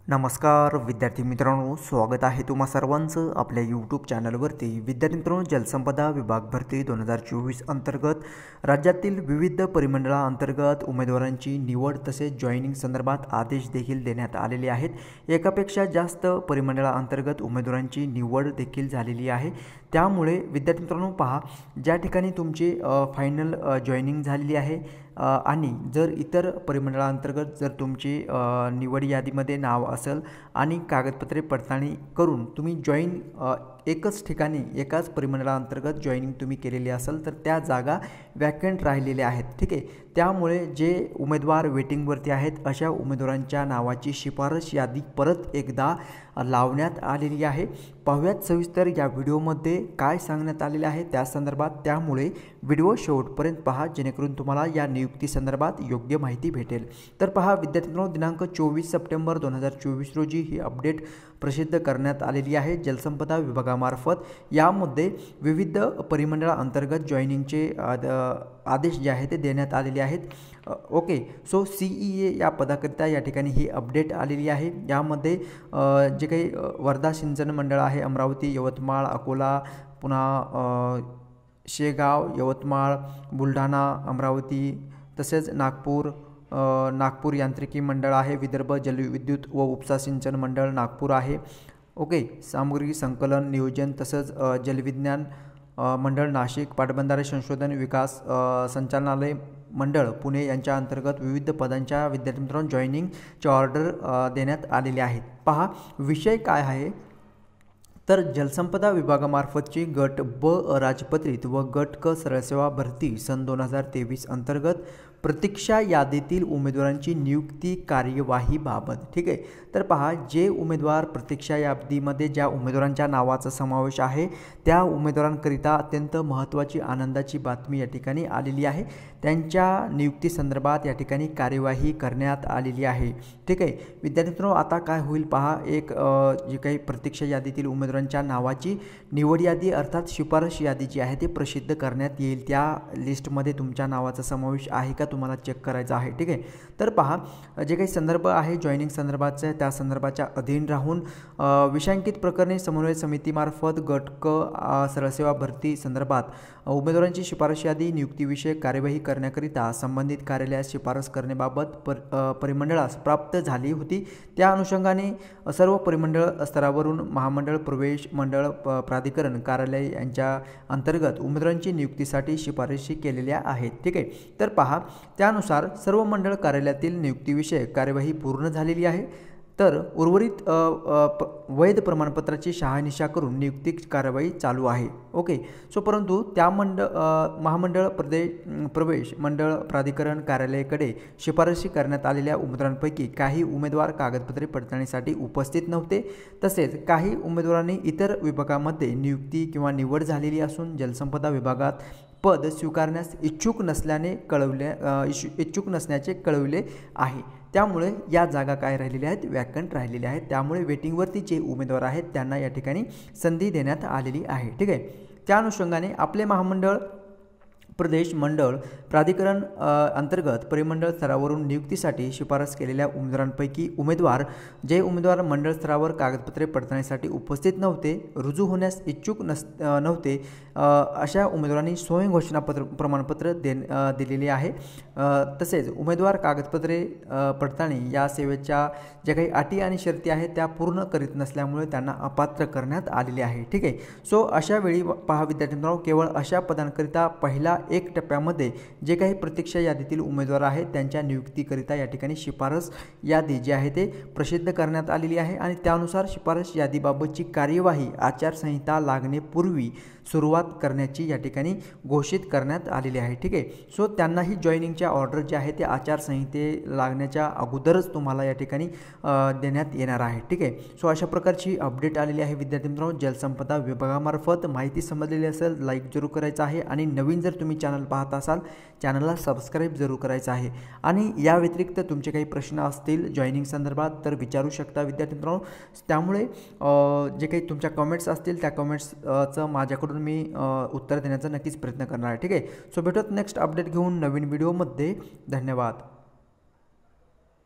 नमस्कार विद्यार्थी मित्रांनो, स्वागत आहे तुम्हा सर्वांचं आपल्या यूट्यूब चॅनलवरती। विद्यार्थी मित्रांनो, जलसंपदा विभाग भरती 2024 अंतर्गत राज्यातील विविध परिमंडळांतर्गत उमेदवारांची निवड तसेच जॉईनिंग संदर्भात आदेश देखील देण्यात आलेले आहेत। एकापेक्षा जास्त परिमंडळांतर्गत उमेदवारांची निवड देखील झालेली आहे। त्यामुळे विद्यार्थी मित्रांनो पहा, ज्या ठिकाणी तुमची फायनल जॉईनिंग झालेली आहे आणि जर इतर परिमंडळांतर्गत जर तुमची निवड यादीमध्ये नाव असेल आणि कागदपत्रे पडताळणी करून तुम्ही जॉईन एकच ठिकाणी एकाच परिमंडळांतर्गत जॉईनिंग तुम्ही केलेली असेल तर त्या जागा वॅकंट राहिलेल्या आहेत। ठीक आहे, त्यामुळे जे उमेदवार वेटिंगवरती आहेत अशा उमेदवारांच्या नावाची शिफारस यादी परत एकदा लावण्यात आलेली आहे। पाहूयात सविस्तर या व्हिडिओमध्ये काय सांगण्यात आलेले आहे त्या संदर्भात। त्यामुळे व्हिडिओ शेवटपर्यंत पहा जेणेकरून तुम्हाला या नियुक्ती संदर्भात योग्य माहिती भेटेल। तर पहा विद्यार्थ्यांनो, दिनांक 24 सप्टेंबर 2024 रोजी ही अपडेट प्रसिद्ध करण्यात आलेली आहे जलसंपदा विभागामार्फत। यामध्ये विविध परिमंडळांतर्गत जॉईनिंगचे आदेश जे आहे ते देण्यात आलेले आहेत। ओके, सो CEA या पदाकरिता या ठिकाणी ही अपडेट आलेली आहे। यामध्ये जे काही वर्धा सिंचन मंडळ आहे, अमरावती, यवतमाळ, अकोला, पुन्हा शेगाव, यवतमाळ, बुलढाणा, अमरावती तसेच नागपूर यांत्रिकी मंडळ आहे, विदर्भ जलविद्युत व उपसा सिंचन मंडळ नागपूर आहे। ओके, सामग्री संकलन नियोजन तसंच जलविज्ञान मंडळ नाशिक, पाटबंधारे संशोधन विकास संचालनालय मंडळ पुणे यांच्या अंतर्गत विविध पदांच्या विद्यार्थी मित्रांनो जॉईनिंगचे ऑर्डर देण्यात आलेले आहेत। पहा विषय काय आहे तर जलसंपदा विभागामार्फतची गट ब अराजपत्रित व गट क सरळसेवा भरती सन 2023 अंतर्गत प्रतीक्षा यादीतील उमेदवारांची नियुक्ती कार्यवाही बाबत। ठीक आहे, तर पहा जे उमेदवार प्रतीक्षा यादीमध्ये ज्या उमेदवारांच्या नावाचा समावेश आहे त्या उमेदवारांकरिता अत्यंत महत्त्वाची आनंदाची बातमी या ठिकाणी आलेली आहे। त्यांच्या नियुक्ती संदर्भात या ठिकाणी कार्यवाही करण्यात आलेली आहे। ठीक आहे विद्यार्थी मित्रांनो, आता काय होईल पहा, एक जे काही प्रतीक्षा यादीतील उमेदवारांच्या नावाची निवड यादी अर्थात शिफारस यादी जी आहे ते प्रसिद्ध करण्यात येईल। त्या लिस्टमध्ये तुमच्या नावाचा समावेश आहे का तुम्हाला चेक करायचं आहे। ठीक आहे, तर पहा जे काही संदर्भ आहे जॉईनिंग संदर्भाचे त्या संदर्भाच्या अधीन राहून विषयांकित प्रकरणे समन्वय समितीमार्फत गट क सरळसेवा भरती संदर्भात उमेदवारांची शिफारस यादी नियुक्तीविषयक कार्यवाही करण्याकरिता संबंधित कार्यालयास शिफारस करण्याबाबत परिमंडळास प्राप्त झाली होती। त्या अनुषंगाने सर्व परिमंडळ स्तरावरून महामंडळ प्रवेश मंडळ प्राधिकरण कार्यालय यांच्या अंतर्गत उमेदवारांची नियुक्तीसाठी शिफारशी केलेल्या आहेत। ठीक आहे, तर पहा त्यानुसार सर्व मंडळ कार्यालयातील नियुक्तीविषयक कार्यवाही पूर्ण झालेली आहे। तर उर्वरित वैध प्रमाणपत्राची शहानिशा करून नियुक्ती कार्यवाही चालू आहे। ओके, सो परंतु त्या महामंडळ प्रवेश मंडळ प्राधिकरण कार्यालयाकडे शिफारशी करण्यात आलेल्या उमेदवारांपैकी काही उमेदवार कागदपत्रे पडताळणीसाठी उपस्थित नव्हते। तसेच काही उमेदवारांनी इतर विभागामध्ये नियुक्ती किंवा निवड झालेली असून जलसंपदा विभागात पद स्वीकारण्यास इच्छुक नसण्याचे कळविले आहे। त्यामुळे या जागा काय राहिलेल्या आहेत, वॅकंट राहिलेल्या आहेत। त्यामुळे वेटिंगवरती जे उमेदवार आहेत त्यांना या ठिकाणी संधी देण्यात आलेली आहे। ठीक आहे, त्या अनुषंगाने आपले महामंडळ प्रदेश मंडळ प्राधिकरण अंतर्गत परिमंडळ स्तरावरून नियुक्तीसाठी शिफारस केलेल्या उमेदवारांपैकी जे उमेदवार मंडळ स्तरावर कागदपत्रे पडताळणीसाठी उपस्थित नव्हते, रुजू होण्यास इच्छुक नव्हते अशा उमेदवारांनी स्वयं घोषणापत्र प्रमाणपत्र दिलेले आहे। तसेच उमेदवार कागदपत्रे पडताळणी या सेवेच्या ज्या काही अटी आणि शर्ती आहेत त्या पूर्ण करीत नसल्यामुळे त्यांना अपात्र करण्यात आलेले आहे। ठीक आहे, सो अशा वेळी पहा विद्यार्थी मित्रांनो, केवळ अशा पदांकरिता पहिला एक टप्प्यामध्ये जे काही प्रतीक्षा यादीतील उमेदवार आहेत त्यांच्या नियुक्तीकरिता या ठिकाणी शिफारस यादी जी आहे ते प्रसिद्ध करण्यात आलेली आहे आणि त्यानुसार शिफारस यादीबाबतची कार्यवाही आचारसंहिता लागण्यापूर्वी सुरुवात करण्याची या ठिकाणी घोषित करण्यात आलेली आहे। ठीक आहे, सो त्यांनाही जॉईनिंगच्या ऑर्डर जे आहे ते आचारसंहिते लागण्याच्या अगोदरच तुम्हाला या ठिकाणी देण्यात येणार आहे। ठीक आहे, सो अशा प्रकारची अपडेट आलेली आहे विद्यार्थी मित्रांनो जलसंपदा विभागामार्फत। माहिती समजलेली असेल लाईक जरूर करायचं आहे आणि नवीन जर तुम्ही चॅनल पाहत असाल चॅनलला सबस्क्राईब जरूर करायचं आहे। आणि या व्यतिरिक्त तुमचे काही प्रश्न असतील जॉईनिंग संदर्भात तर विचारू शकता विद्यार्थी मित्रांनो। त्यामुळे जे काही तुमच्या कमेंट्स असतील त्या कमेंट्सचं माझ्याकडून मी उत्तर देण्याचा नक्कीच प्रयत्न करणार आहे। ठीक आहे, सो भेटूयात नेक्स्ट अपडेट घेऊन नवीन व्हिडिओमध्ये। धन्यवाद।